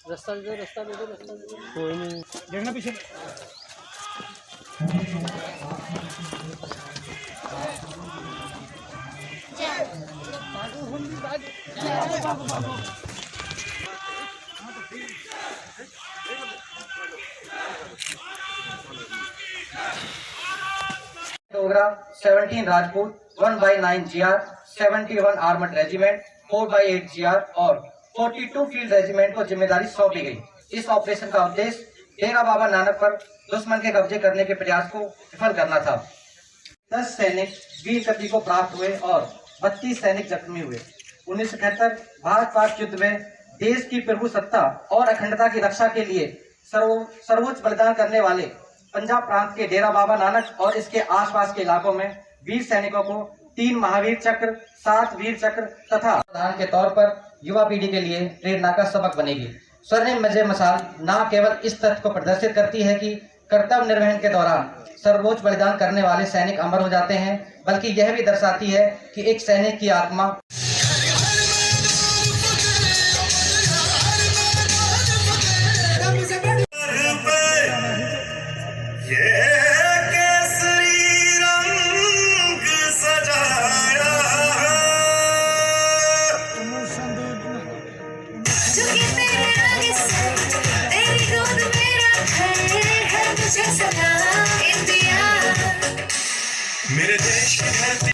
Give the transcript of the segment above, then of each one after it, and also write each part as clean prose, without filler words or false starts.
रास्ता दे दो, रास्ता दे दो, रास्ता दे दो। कोई नहीं देखना पीछे। Program 17 Rajput 1/9 GR 71 armoured regiment 4/8 GR और 42 फील्ड रेजिमेंट को जिम्मेदारी सौंपी गई। इस ऑपरेशन का उद्देश्य डेरा बाबा नानक पर दुश्मन के कब्जे करने के प्रयास को विफल करना था। 10 सैनिक वीर गति को प्राप्त हुए और 32 सैनिक जख्मी हुए। 1971 भारत पाक युद्ध में देश की प्रभुसत्ता और अखंडता की रक्षा के लिए सर्वोच्च बलिदान करने वाले पंजाब प्रांत के डेरा बाबा नानक और इसके आसपास के इलाकों में वीर सैनिकों को 3 महावीर चक्र, 7 वीर चक्र तथा उदाहरण के तौर पर युवा पीढ़ी के लिए प्रेरणा का सबक बनेगी। स्वर्णिम विजय मशाल न केवल इस तथ्य को प्रदर्शित करती है कि कर्तव्य निर्वहन के दौरान सर्वोच्च बलिदान करने वाले सैनिक अमर हो जाते हैं, बल्कि यह भी दर्शाती है कि एक सैनिक की आत्मा मेरे देश की धरती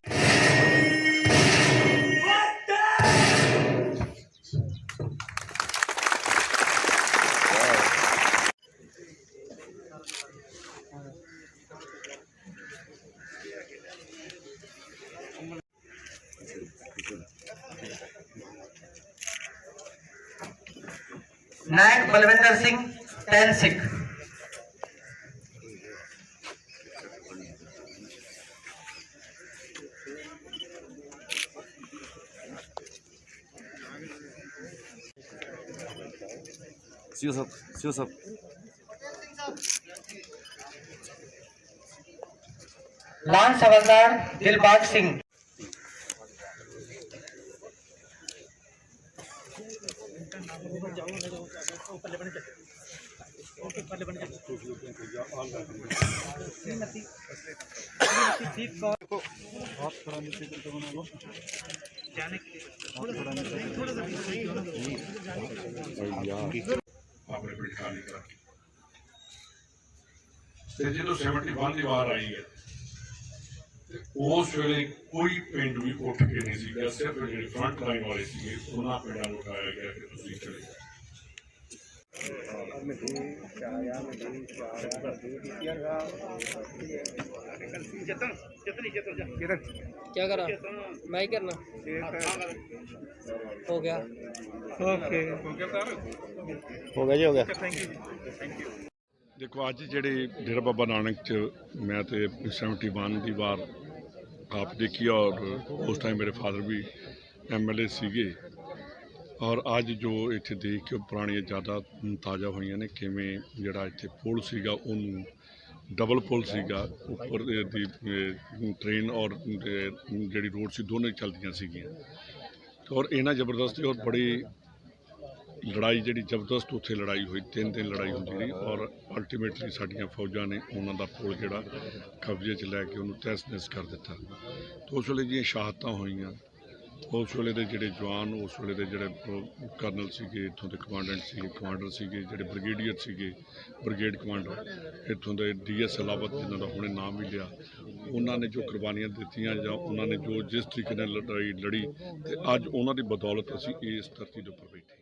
नायक बलविंदर सिंह 10 सिख। लांस हवलदार दिलबाग सिंह। आपने बड़ी कहानी करा जो 71 की वार आई है उस वेले कोई पिंड भी उठ के नहीं सीगा, सिर्फ जो फ्रंट लाइन वाले थे उन्होंने पिंडा को उठाया गया कि तुम चले जाओ। क्या करा मैं ही करना हो गया। ओके हो गया जी, हो गया। देखो अज जेडे डेरा बाबा नानक च मैं तो 71 की वार आप देखी और उस टाइम मेरे फादर भी MLA सीगे और अज जो इत्थे देख के पुरानियां ज़्यादा ताज़ा हुई ने किवें जिहड़ा इत्थे पुल सीगा उन्होंने डबल पुल सीगा उपर दी ट्रेन और जिहड़ी रोड सी दोनों ही चलदियां सीगियां और इन्ना जबरदस्त और बड़ी लड़ाई जी जबरदस्त उत्थे लड़ाई हुई 3 दिन लड़ाई होंदी रही और अल्टीमेटली साडियां फौजां ने उन्हों का पुल जिहड़ा कब्जे च लैके उन्होंने तहस नहस कर दिता। तो उस वेले जी शहादतां होईयां उस वेले दे जिहड़े जवान, उस वेले दे जिहड़े कर्नल सीगे, इत्थों दे कमांडेंट सीगे, कमांडर सीगे, जिहड़े ब्रिगेडियर सीगे, ब्रिगेड कमांडर, इत्थों दे DS अलावत जिन्हां दा हुणे नाम भी लिया, उन्होंने जो कुर्बानियां दित्तियां जां उन्होंने जो जिस तरीके नाल लड़ाई लड़ी ते अज उन्हां दी बदौलत असीं इस धरती दे उपर बैठे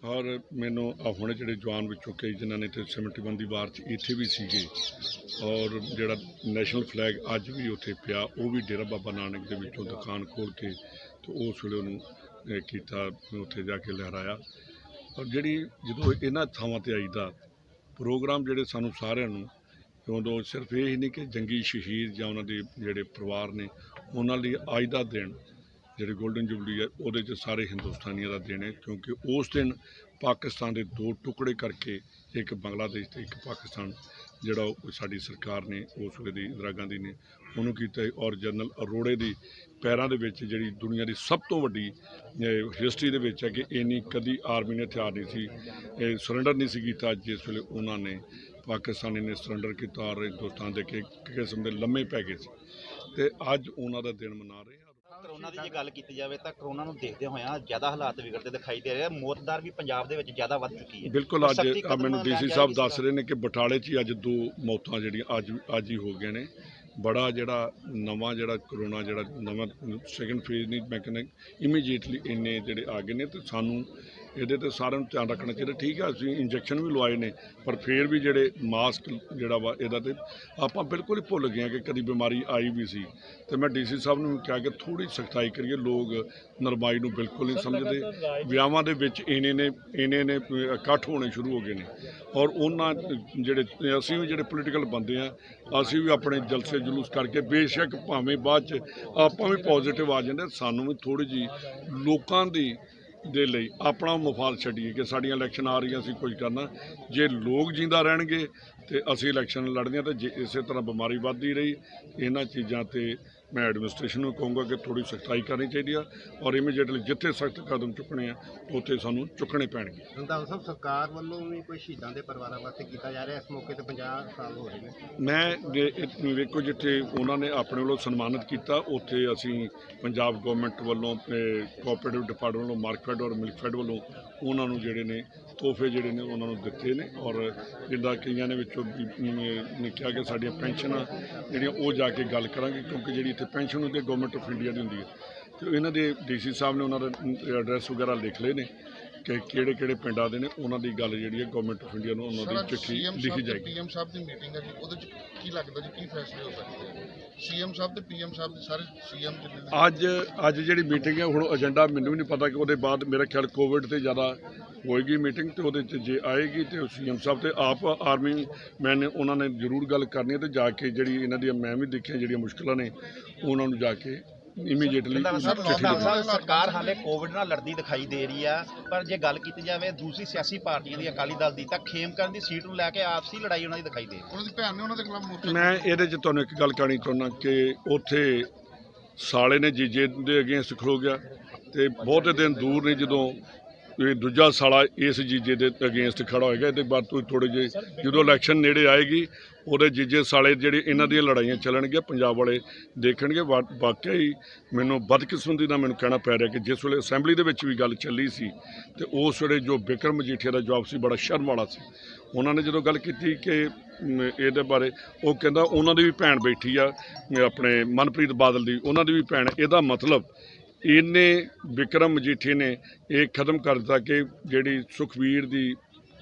और मैनू हुणे जिहड़े जवान विचों कई जिन्हां ने ते 71 दी वार च इत्थे भी सीगे और जिहड़ा नैशनल फ्लैग अज भी उत्थे पिया वो भी डेरा बाबा नानक दे विचों दुकान खोल के तो उस वेले उहनूं कीता उत्थे जाके लहराया और जिहड़ी जदों इन्हां थावां ते आईदा प्रोग्राम जिहड़े सानूं सारिआं नूं उदों सिर्फ ये ही नहीं कि जंगी शहीद जां उन्हां दे जिहड़े परिवार ने उन्हां लई अज दा दिन जिहड़ी गोल्डन जुबली है उहदे च सारे हिंदुस्तानियों का दिन है क्योंकि उस दिन पाकिस्तान के 2 टुकड़े करके एक बांग्लादेश ते एक पाकिस्तान जिहड़ा साडी सरकार ने उस वेले दी इंदिरा गांधी ने उन्होंने कीता और जनरल अरोड़े दी पैरां दे विच जिहड़ी दुनिया की सब तो वड्डी हिस्टरी दे विच है कि इन्नी कदी आर्मी ने हथियार नहीं सी सरेंडर नहीं सी कीता जिस वेले उन्होंने पाकिस्तानी ने सरेंडर किया और हिंदुस्तान के किस्म के लम्मे पै गए सी ते अज उन्हां दा दिन मना रहे हैं। ਕਰੋਨਾ ਦੀ ਜੇ ਗੱਲ ਕੀਤੀ ਜਾਵੇ ਤਾਂ ਕਰੋਨਾ ਨੂੰ ਦੇਖਦੇ ਹੋਇਆਂ ਜ਼ਿਆਦਾ ਹਾਲਾਤ ਵਿਗੜਦੇ ਦਿਖਾਈ ਦੇ ਰਹੇ ਆ ਮੌਤ ਦਰ ਵੀ ਪੰਜਾਬ ਦੇ ਵਿੱਚ ਜ਼ਿਆਦਾ ਵੱਧ ਚੁੱਕੀ ਹੈ। ਬਿਲਕੁਲ ਅੱਜ ਮੈਨੂੰ DC ਸਾਹਿਬ ਦੱਸ ਰਹੇ ਨੇ ਕਿ ਬਟਾਲੇ 'ਚ ਹੀ ਅੱਜ 2 ਮੌਤਾਂ ਜਿਹੜੀਆਂ ਅੱਜ ਹੀ ਹੋ ਗਈਆਂ ਨੇ। ਬੜਾ ਜਿਹੜਾ ਨਵਾਂ ਜਿਹੜਾ ਕਰੋਨਾ ਜਿਹੜਾ ਨਵਾਂ ਸੈਕੰਡ ਫੇਜ਼ ਨਹੀਂ ਮੈਂ ਕਹਿੰਦਾ ਇਮੀਡੀਏਟਲੀ ਇੰਨੇ ਜਿਹੜੇ ਆ ਗਏ ਨੇ ਤੇ ਸਾਨੂੰ ਇਹਦੇ ਤੇ ਸਾਰਿਆਂ ਨੂੰ ਧਿਆਨ ਰੱਖਣਾ ਚਾਹੀਦਾ। ਠੀਕ ਹੈ ਅਸੀਂ ਇੰਜੈਕਸ਼ਨ ਵੀ ਲਵਾਏ ਨੇ ਪਰ ਫਿਰ ਵੀ ਜਿਹੜੇ ਮਾਸਕ ਜਿਹੜਾ ਵਾ ਇਹਦਾ ਤੇ ਆਪਾਂ ਬਿਲਕੁਲ ਹੀ ਭੁੱਲ ਗਏ ਕਿ ਕਦੀ ਬਿਮਾਰੀ ਆਈ ਵੀ ਸੀ ਤੇ ਮੈਂ DC ਸਾਹਿਬ ਨੂੰ ਕਿਹਾ ਕਿ ਥੋੜੀ ਸਖਤਾਈ ਕਰੀਏ। ਲੋਕ ਨਰਮਾਈ ਨੂੰ ਬਿਲਕੁਲ ਨਹੀਂ ਸਮਝਦੇ। ਵਿਆਹਾਂ ਦੇ ਵਿੱਚ ਇੰਨੇ ਨੇ ਇਕੱਠ ਹੋਣੇ ਸ਼ੁਰੂ ਹੋ ਗਏ ਨੇ ਔਰ ਉਹਨਾਂ ਜਿਹੜੇ ਅਸੀਂ ਵੀ ਜਿਹੜੇ ਪੋਲੀਟੀਕਲ ਬੰਦੇ ਆ ਅਸੀਂ ਵੀ ਆਪਣੇ ਜਲਸੇ ਜਲੂਸ ਕਰਕੇ ਬੇਸ਼ੱਕ ਭਾਵੇਂ ਬਾਅਦ 'ਚ ਆਪਾਂ ਵੀ ਪੋਜ਼ਿਟਿਵ ਆ ਜਾਂਦੇ ਸਾਨੂੰ ਵੀ ਥੋੜ੍ਹੀ ਜਿਹੀ ਲੋਕਾਂ ਦੀ ਦੇ ਲਈ ਆਪਣਾ ਮਫਾਦ ਛੱਡੀਏ ਕਿ ਸਾਡੀਆਂ ਇਲੈਕਸ਼ਨ ਆ ਰਹੀਆਂ ਅਸੀਂ ਕੁਝ ਕਰਨਾ। ਜੇ ਲੋਕ ਜਿੰਦਾ ਰਹਿਣਗੇ ਤੇ ਅਸੀਂ ਇਲੈਕਸ਼ਨ ਲੜਨੀਆਂ ਤੇ ਜੇ ਇਸੇ ਤਰ੍ਹਾਂ ਬਿਮਾਰੀ ਵੱਧਦੀ ਰਹੀ ਇਹਨਾਂ ਚੀਜ਼ਾਂ ਤੇ मैं एडमिनिस्ट्रेशन को कहूँगा कि थोड़ी सख्ताई करनी चाहिए और इमीडिएटली जिथे सख्त कदम चुकने उत्थे सानू चुकने पैणगे। रंधावा साहब सरकार वालों भी कोई शहीदों के परिवारों वास्ते किया जा रहा है इस मौके पर 50 साल हो रहे हैं। मैं वेखो जिथे उन्होंने अपने वालों सन्मानित किया उत्थे असी पंजाब गवर्नमेंट वालों कोऑपरेटिव डिपार्टमेंट वालों मार्कफेड और मिल्कफेड वालों उन्होंने जिहड़े ने तोहफे जिहड़े ने उन्होंने दिते ने और जिद्दां कईयां ने विचों ने कहा कि साडियां पेंशनां जिहड़ियां वो जाके गल करांगे क्योंकि जिहड़ी इत्थे पेंशन होंदी गवर्नमेंट ऑफ इंडिया की होंदी है तो इन्हां दे DC साहब ने उन्होंने एड्रैस वगैरह लिख लए ने कि किहड़े पिंडां दे ने उन्हां दी गल जिहड़ी है गवर्नमेंट ऑफ इंडिया नूं उन्हां दी चिट्ठी लिखी जाएगी। PM साहब की मीटिंग है जी उहदे च की लगदा जी की फैसले हो सकदे हैं CM साहब ते PM साहब दे सारे CM ਅੱਜ ਜਿਹੜੀ ਮੀਟਿੰਗ ਹੈ ਹੁਣ ਏਜੰਡਾ ਮੈਨੂੰ ਵੀ ਨਹੀਂ ਪਤਾ ਕਿ ਉਹਦੇ ਬਾਅਦ ਮੇਰਾ ਖਿਆਲ ਕੋਵਿਡ ਤੇ ਜ਼ਿਆਦਾ ਹੋਏਗੀ ਮੀਟਿੰਗ ਤੇ ਉਹਦੇ 'ਚ ਜੇ ਆਏਗੀ ਤੇ CM ਸਾਹਿਬ ਤੇ ਆਪ ਆਰਮੀ ਮੈਨ ਉਹਨਾਂ ਨੇ ਜ਼ਰੂਰ ਗੱਲ ਕਰਨੀ ਹੈ ਤੇ ਜਾ ਕੇ ਜਿਹੜੀ ਇਹਨਾਂ ਦੀਆਂ ਮੈਂ ਵੀ ਦੇਖਿਆ ਜਿਹੜੀਆਂ ਮੁਸ਼ਕਲਾਂ ਨੇ ਉਹਨਾਂ ਨੂੰ ਜਾ ਕੇ ਇਮੀਡੀਏਟਲੀ ਸਰਕਾਰ ਹਾਲੇ ਕੋਵਿਡ ਨਾਲ ਲੜਦੀ ਦਿਖਾਈ ਦੇ ਰਹੀ ਆ ਪਰ ਜੇ ਗੱਲ ਕੀਤੀ ਜਾਵੇ ਦੂਸਰੀ ਸਿਆਸੀ ਪਾਰਟੀਆਂ ਦੀ ਅਕਾਲੀ ਦਲ ਦੀ ਤਾਂ ਖੇਮਕਰਨ ਦੀ ਸੀਟ ਨੂੰ ਲੈ ਕੇ ਆਪਸੀ ਲੜਾਈ ਉਹਨਾਂ ਦੀ ਦਿਖਾਈ ਦੇ ਰਹੀ ਉਹਨਾਂ ਦੀ ਭੈਣ ਨੇ ਉਹਨਾਂ ਦੇ ਖਿਲਾਫ ਮੋਰਚਾ ਮੈਂ ਇਹਦੇ 'ਚ ਤੁਹਾਨੂੰ ਇੱਕ ਗੱਲ ਕਹਿਣੀ ਚਾਹੁੰਦਾ ਕਿ ਉੱਥੇ ਸਾਲੇ ਨੇ ਜੀਜੇ ਦੇ ਅਗੇਂਸਟ ਖਲੋ ਗਿਆ ਤੇ ਬਹੁਤੇ ਦਿਨ ਦੂਰ ਨਹੀਂ ਜਦੋਂ ਇਹ ਦੂਜਾ ਸਾਲਾ ਇਸ ਜੀਜੇ ਦੇ ਅਗੇਂਸਟ ਖੜਾ ਹੋਏਗਾ। ਇਹਦੇ ਬਾਅਦ ਤੋਂ ਥੋੜ੍ਹੇ ਜਿਹੇ ਜਦੋਂ ਇਲੈਕਸ਼ਨ ਨੇੜੇ ਆਏਗੀ ਉਹਦੇ ਜੀਜੇ ਸਾਲੇ ਜਿਹੜੇ ਇਹਨਾਂ ਦੀਆਂ ਲੜਾਈਆਂ ਚੱਲਣਗੀਆਂ ਪੰਜਾਬ ਵਾਲੇ ਦੇਖਣਗੇ। ਵਾਕਿਆ ਹੀ ਮੈਨੂੰ ਬਦਕਿਸਮਤੀ ਨਾਲ ਮੈਨੂੰ ਕਹਿਣਾ ਪੈ ਰਿਹਾ ਕਿ ਜਿਸ ਵੇਲੇ ਅਸੈਂਬਲੀ ਦੇ ਵਿੱਚ ਵੀ ਗੱਲ ਚੱਲੀ ਸੀ ਤੇ ਉਸ ਵੇਲੇ ਜੋ ਬਿਕਰਮ ਮਜੀਠੀਆ ਦਾ ਜਵਾਬ ਸੀ ਬੜਾ ਸ਼ਰਮ ਵਾਲਾ ਸੀ। ਉਹਨਾਂ ਨੇ ਜਦੋਂ ਗੱਲ ਕੀਤੀ ਕਿ ਇਹਦੇ ਬਾਰੇ ਉਹ ਕਹਿੰਦਾ ਉਹਨਾਂ ਦੀ ਵੀ ਭੈਣ ਬੈਠੀ ਆ ਆਪਣੇ ਮਨਪ੍ਰੀਤ ਬਾਦਲ ਦੀ ਉਹਨਾਂ ਦੀ ਵੀ ਭੈਣ ਇਹਦਾ ਮਤਲਬ ਇਹਨੇ ਬਿਕਰਮ ਮਜੀਠੀ ਨੇ ਇਹ ਖਤਮ ਕਰ ਦਿੱਤਾ ਕਿ ਜਿਹੜੀ ਸੁਖਵੀਰ ਦੀ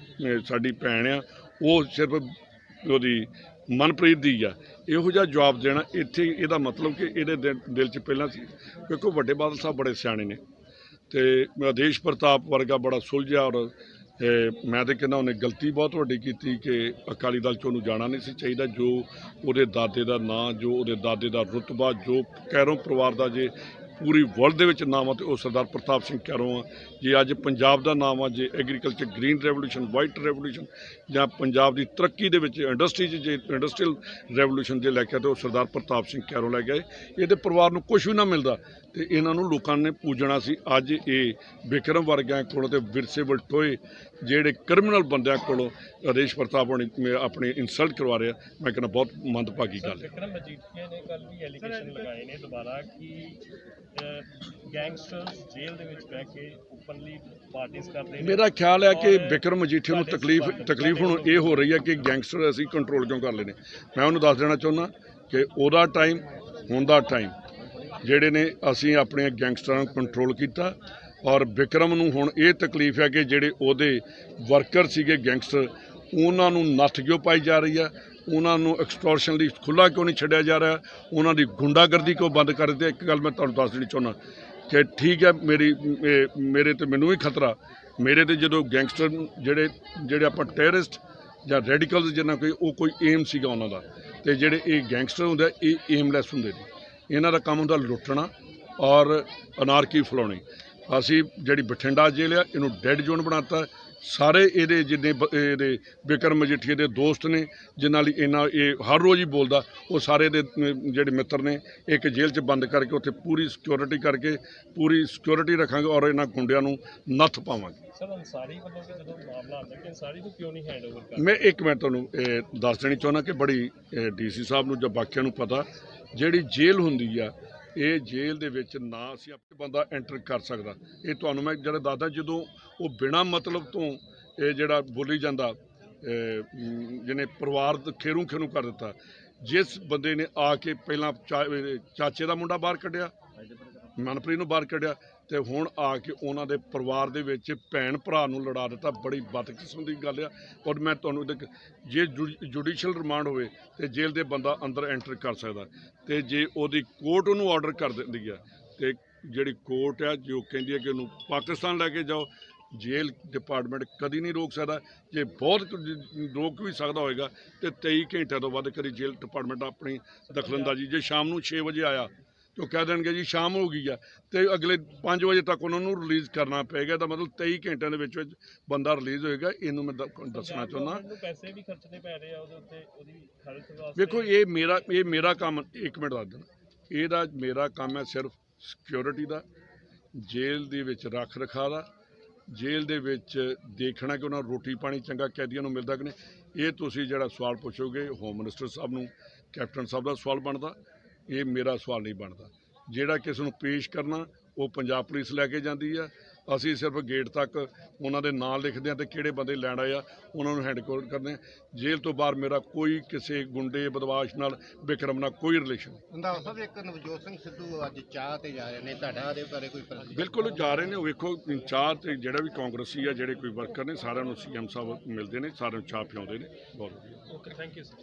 ਸਾਡੀ ਭੈਣ ਆ ਉਹ ਸਿਰਫ ਉਹਦੀ ਮਨਪ੍ਰੀਤ ਦੀ ਆ। ਇਹੋ ਜਿਹਾ ਜਵਾਬ ਦੇਣਾ ਇੱਥੇ ਇਹਦਾ ਮਤਲਬ ਕਿ ਇਹਦੇ ਦਿਲ 'ਚ ਪਹਿਲਾਂ ਸੀ ਕਿਉਂਕਿ ਵੱਡੇ ਬਾਦਲ ਸਾਹਿਬ ਬੜੇ ਸਿਆਣੇ ਨੇ ਤੇ ਆਦੇਸ਼ ਪ੍ਰਤਾਪ ਵਰਗਾ ਬੜਾ ਸੁਲਝਿਆ ਔਰ ਮੈਂ ਤਾਂ ਕਹਿੰਦਾ ਉਹਨੇ ਗਲਤੀ ਬਹੁਤ ਵੱਡੀ ਕੀਤੀ ਕਿ ਅਕਾਲੀ ਦਲ 'ਚ ਉਹਨੂੰ ਜਾਣਾ ਨਹੀਂ ਸੀ ਚਾਹੀਦਾ। ਜੋ ਉਹਦੇ ਦਾਦੇ ਦਾ ਨਾਂ ਜੋ ਉਹਦੇ ਦਾਦੇ ਦਾ ਰੁਤਬਾ ਜੋ ਕੈਰੋਂ ਪਰਿਵਾਰ ਦਾ ਜੇ ਪੂਰੀ ਵਰਲਡ ਦੇ ਵਿੱਚ ਨਾਮ ਆ ਤੇ ਉਹ ਸਰਦਾਰ ਪ੍ਰਤਾਪ ਸਿੰਘ ਕੈਰੋਂ ਆ। ਜੇ ਅੱਜ ਪੰਜਾਬ ਦਾ ਨਾਮ ਆ ਜੇ agriculture green revolution white revolution ਜਾਂ ਪੰਜਾਬ ਦੀ ਤਰੱਕੀ ਦੇ ਵਿੱਚ ਇੰਡਸਟਰੀ 'ਚ ਜੇ ਇੰਡਸਟਰੀਅਲ ਰੈਵੋਲੂਸ਼ਨ ਜੇ ਲੈ ਕੇ ਤੇ ਉਹ ਸਰਦਾਰ ਪ੍ਰਤਾਪ ਸਿੰਘ ਕੈਰੋਂ ਲੈ ਗਏ। ਇਹਦੇ ਪਰਿਵਾਰ ਨੂੰ ਕੁਝ ਵੀ ਨਾ ਮਿਲਦਾ ਤੇ ਇਹਨਾਂ ਨੂੰ ਲੋਕਾਂ ਨੇ ਪੂਜਣਾ ਸੀ। ਅੱਜ ਇਹ ਬਿਕਰਮ ਵਰਗਿਆਂ ਕੋਲੋਂ ਤੇ ਵਿਰਸੇ ਵਲਟੋਏ ਜਿਹੜੇ ਕ੍ਰਿਮੀਨਲ ਬੰਦਿਆਂ ਕੋਲੋਂ ਆਦੇਸ਼ ਪ੍ਰਤਾਪ ਹੋਣੀ ਆਪਣੀ ਇਨਸਲਟ ਕਰਵਾ ਰਿਹਾ ਮੈਂ ਕਹਿੰਦਾ ਬਹੁਤ ਮੰਦਭਾਗੀ ਗੱਲ ਹੈ। ਬਿਕਰਮ ਮਜੀਠੀਆ ਨੇ ਕੱਲ੍ਹ ਵੀ ਐਲੀਗੇਸ਼ਨ ਲਗਾਏ ਨੇ ਦੁਬਾਰਾ ਕਿ ਗੈਂਗਸਟਰਸ ਜੇਲ੍ਹ ਦੇ ਵਿੱਚ ਬਹਿ ਕੇ ਓਪਨਲੀ ਪਾਰਟੀਆਂ ਕਰਦੇ ਨੇ। ਮੇਰਾ ਖਿਆਲ ਹੈ ਕਿ ਵਿਕਰਮ ਮਜੀਠੀਆ ਨੂੰ ਤਕਲੀਫ ਹੁਣ ਇਹ ਹੋ ਰਹੀ ਹੈ ਕਿ ਗੈਂਗਸਟਰ ਅਸੀਂ ਕੰਟਰੋਲ ਕਿਉਂ ਕਰ ਲੈਨੇ। ਮੈਂ ਉਹਨੂੰ ਦੱਸ ਦੇਣਾ ਚਾਹੁੰਦਾ ਕਿ ਉਹਦਾ ਟਾਈਮ ਹੁਣ ਦਾ ਟਾਈਮ ਜਿਹੜੇ ਨੇ ਅਸੀਂ ਆਪਣੇ ਗੈਂਗਸਟਰਾਂ ਨੂੰ ਕੰਟਰੋਲ ਕੀਤਾ, ਔਰ ਵਿਕਰਮ ਨੂੰ ਹੁਣ ਇਹ ਤਕਲੀਫ ਹੈ ਕਿ ਜਿਹੜੇ ਉਹਦੇ ਵਰਕਰ ਸੀਗੇ ਗੈਂਗਸਟਰ ਉਹਨਾਂ ਨੂੰ ਨੱਥ ਕਿਉਂ ਪਾਈ ਜਾ ਰਹੀ ਹੈ, ਉਹਨਾਂ ਨੂੰ ਐਕਸਟੋਰਸ਼ਨ ਲਈ ਖੁੱਲ੍ਹਾ ਕਿਉਂ ਨਹੀਂ ਛੱਡਿਆ ਜਾ ਰਿਹਾ, ਉਹਨਾਂ ਦੀ ਗੁੰਡਾਗਰਦੀ ਕਿਉਂ ਬੰਦ ਕਰ ਦਿੱਤੀ। ਇੱਕ ਗੱਲ ਮੈਂ ਤੁਹਾਨੂੰ ਦੱਸ ਦੇਣੀ ਚਾਹੁੰਦਾ ਕਿ ਠੀਕ ਹੈ ਮੇਰੇ ਤੇ ਮੈਨੂੰ ਵੀ ਖਤਰਾ, ਮੇਰੇ ਤੇ ਜਦੋਂ ਗੈਂਗਸਟਰ ਜਿਹੜੇ ਆਪਾਂ ਟੈਰਰਿਸਟ ਜਾਂ ਰੈਡੀਕਲਸ ਜਿਹਨਾਂ ਕੋਈ ਏਮ ਸੀਗਾ ਉਹਨਾਂ ਦਾ, ਤੇ ਜਿਹੜੇ ਇਹ ਗੈਂਗਸਟਰ ਹੁੰਦੇ ਆ ਇਹ ਏਮਲੈਸ ਹੁੰਦੇ ਨੇ, ਇਹਨਾਂ ਦਾ ਕੰਮ ਹੁੰਦਾ ਲੁੱਟਣਾ ਔਰ ਅਨਾਰਕੀ ਫੈਲਾਉਣੀ। ਅਸੀਂ ਜਿਹੜੀ ਬਠਿੰਡਾ ਜੇਲ੍ਹ ਆ ਇਹਨੂੰ ਡੈਡ ਜ਼ੋਨ ਬਣਾਤਾ। ਸਾਰੇ ਇਹਦੇ ਜਿੰਨੇ ਇਹਦੇ ਵਿਕਰਮ ਮਜੀਠੀਆ ਦੇ ਦੋਸਤ ਨੇ ਜਿਨ੍ਹਾਂ ਲਈ ਇਹ ਹਰ ਰੋਜ਼ ਹੀ ਬੋਲਦਾ, ਉਹ ਸਾਰੇ ਦੇ ਜਿਹੜੇ ਮਿੱਤਰ ਨੇ ਇੱਕ ਜੇਲ੍ਹ 'ਚ ਬੰਦ ਕਰਕੇ ਉੱਥੇ ਪੂਰੀ ਸਿਕਿਉਰਿਟੀ ਰੱਖਾਂਗੇ ਔਰ ਇਹਨਾਂ ਗੁੰਡਿਆਂ ਨੂੰ ਨੱਥ ਪਾਵਾਂਗੇ। ਸਰ ਅੰਸਾਰੀ ਵੱਲੋਂ ਜਦੋਂ ਮਾਮਲਾ ਆਉਂਦਾ ਕਿ ਅੰਸਾਰੀ ਨੂੰ ਕਿਉਂ ਨਹੀਂ ਹੈਂਡਓਵਰ ਕਰਦੇ? ਮੈਂ ਇੱਕ ਮਿੰਟ ਤੁਹਾਨੂੰ ਦੱਸ ਦੇਣੀ ਚਾਹੁੰਦਾ ਕਿ ਬੜੀ ਡੀਸੀ ਸਾਹਿਬ ਨੂੰ ਜਾਂ ਬਾਕੀਆਂ ਨੂੰ ਪਤਾ, ਜਿਹੜੀ ਜੇਲ੍ਹ ਹੁੰਦੀ ਆ ਇਹ ਜੇਲ੍ਹ ਦੇ ਵਿੱਚ ਨਾ ਅਸੀਂ ਆਪਣੇ ਬੰਦਾ ਐਂਟਰ ਕਰ ਸਕਦਾ। ਇਹ ਤੁਹਾਨੂੰ ਮੈਂ ਜਿਹੜਾ ਦੱਸਦਾ, ਜਦੋਂ ਉਹ ਬਿਨਾਂ ਮਤਲਬ ਤੋਂ ਇਹ ਜਿਹੜਾ ਬੋਲੀ ਜਾਂਦਾ ਜਿਹਨੇ ਪਰਿਵਾਰ ਖੇਰੂ ਕਰ ਦਿੱਤਾ, ਜਿਸ ਬੰਦੇ ਨੇ ਆ ਕੇ ਪਹਿਲਾਂ ਚਾਚੇ ਦਾ ਮੁੰਡਾ ਬਾਹਰ ਕੱਢਿਆ, ਮਨਪ੍ਰੀਤ ਨੂੰ ਬਾਹਰ ਕੱਢਿਆ, ਤੇ ਹੁਣ ਆ ਕੇ ਉਹਨਾਂ ਦੇ ਪਰਿਵਾਰ ਦੇ ਵਿੱਚ ਭੈਣ ਭਰਾ ਨੂੰ ਲੜਾ ਦਿੱਤਾ, ਬੜੀ ਬਦਕਿਸਮਤ ਦੀ ਗੱਲ ਆ। ਔਰ ਮੈਂ ਤੁਹਾਨੂੰ ਜੇ ਜੁਡੀਸ਼ੀਅਲ ਰਿਮਾਂਡ ਹੋਵੇ ਤੇ ਜੇਲ੍ਹ ਦੇ ਬੰਦਾ ਅੰਦਰ ਐਂਟਰ ਕਰ ਸਕਦਾ, ਤੇ ਜੇ ਉਹਦੀ ਕੋਰਟ ਉਹਨੂੰ ਆਰਡਰ ਕਰ ਦਿੰਦੀ ਆ, ਤੇ ਜਿਹੜੀ ਕੋਰਟ ਆ ਜੋ ਕਹਿੰਦੀ ਹੈ ਕਿ ਉਹਨੂੰ ਪਾਕਿਸਤਾਨ ਲੈ ਕੇ ਜਾਓ, ਜੇਲ੍ਹ ਡਿਪਾਰਟਮੈਂਟ ਕਦੀ ਨਹੀਂ ਰੋਕ ਸਕਦਾ। ਜੇ ਬਹੁਤ ਰੋਕ ਵੀ ਸਕਦਾ ਹੋਏਗਾ ਤੇ 23 ਘੰਟਿਆਂ ਤੋਂ ਵੱਧ ਕਦੀ ਜੇਲ੍ਹ ਡਿਪਾਰਟਮੈਂਟ ਆਪਣੀ ਦਖਲਅੰਦਾਜ਼ੀ, ਜੇ ਸ਼ਾਮ ਨੂੰ 6 ਵਜੇ ਆਇਆ ਤੇ ਉਹ ਕਹਿ ਦੇਣਗੇ ਜੀ ਸ਼ਾਮ ਹੋ ਗਈ ਆ, ਤੇ ਅਗਲੇ 5 ਵਜੇ ਤੱਕ ਉਹਨਾਂ ਨੂੰ ਰਿਲੀਜ਼ ਕਰਨਾ ਪਏਗਾ। ਤਾਂ ਮਤਲਬ 23 ਘੰਟਿਆਂ ਦੇ ਵਿੱਚ ਬੰਦਾ ਰਿਲੀਜ਼ ਹੋਏਗਾ। ਇਹਨੂੰ ਮੈਂ ਦੱਸਣਾ ਚਾਹੁੰਦਾ। ਪੈਸੇ ਵੀ ਖਰਚਣੇ ਪੈ ਰਹੇ ਆ ਉਹਦੇ ਉੱਤੇ, ਉਹਦੀ ਹੈਲਥ ਵਾਸਤੇ। ਵੇਖੋ ਇਹ ਮੇਰਾ ਕੰਮ, ਇੱਕ ਮਿੰਟ ਦੱਸ ਦੇਣਾ, ਮੇਰਾ ਕੰਮ ਹੈ ਸਿਰਫ ਸਿਕਿਉਰਿਟੀ ਦਾ, ਜੇਲ੍ਹ ਦੇ ਵਿੱਚ ਰੱਖ ਰਖਾਅ ਦਾ, ਜੇਲ੍ਹ ਦੇ ਵਿੱਚ ਦੇਖਣਾ ਕਿ ਉਹਨਾਂ ਨੂੰ ਰੋਟੀ ਪਾਣੀ ਚੰਗਾ ਕੈਦੀਆਂ ਨੂੰ ਮਿਲਦਾ ਕਿ ਨਹੀਂ। ਇਹ ਤੁਸੀਂ ਜਿਹੜਾ ਸਵਾਲ ਪੁੱਛੋਗੇ ਹੋਮ ਮਿਨਿਸਟਰ ਸਾਹਿਬ ਨੂੰ, ਕੈਪਟਨ ਸਾਹਿਬ ਦਾ ਸਵਾਲ ਬਣਦਾ, ਇਹ ਮੇਰਾ ਸਵਾਲ ਨਹੀਂ ਬਣਦਾ। ਜਿਹੜਾ ਕਿਸੇ ਨੂੰ ਪੇਸ਼ ਕਰਨਾ ਉਹ ਪੰਜਾਬ ਪੁਲਿਸ ਲੈ ਕੇ ਜਾਂਦੀ ਆ, ਅਸੀਂ ਸਿਰਫ ਗੇਟ ਤੱਕ ਉਹਨਾਂ ਦੇ ਨਾਂ ਲਿਖਦੇ ਹਾਂ ਤੇ ਕਿਹੜੇ ਬੰਦੇ ਲੈਣ ਆਏ ਆ ਉਹਨਾਂ ਨੂੰ ਹੈਂਡਓਵਰ ਕਰਦੇ ਹਾਂ। ਜੇਲ੍ਹ ਤੋਂ ਬਾਹਰ ਮੇਰਾ ਕੋਈ ਕਿਸੇ ਗੁੰਡੇ ਬਦਮਾਸ਼ ਨਾਲ, ਵਿਕਰਮ ਨਾਲ ਕੋਈ ਰਿਲੇਸ਼ਨ। ਰੰਧਾਵਾ ਸਾਹਿਬ, ਇੱਕ ਨਵਜੋਤ ਸਿੰਘ ਸਿੱਧੂ ਅੱਜ ਚਾਹ ਤੇ ਜਾ ਰਹੇ ਨੇ, ਤੁਹਾਡਾ ਉਹਦੇ ਬਾਰੇ ਕੋਈ ਬਿਲਕੁਲ ਜਾ ਰਹੇ ਨੇ। ਉਹ ਵੇਖੋ ਚਾਹ ਤੇ ਜਿਹੜਾ ਵੀ ਕਾਂਗਰਸੀ ਆ, ਜਿਹੜੇ ਕੋਈ ਵਰਕਰ ਨੇ, ਸਾਰਿਆਂ ਨੂੰ ਸੀਐਮ ਸਾਹਿਬ ਮਿਲਦੇ ਨੇ, ਸਾਰਿਆਂ ਨੂੰ ਚਾਹ ਪਿਆਉਂਦੇ ਨੇ। ਬਹੁਤ ਵਧੀਆ। Okay, thank you sir.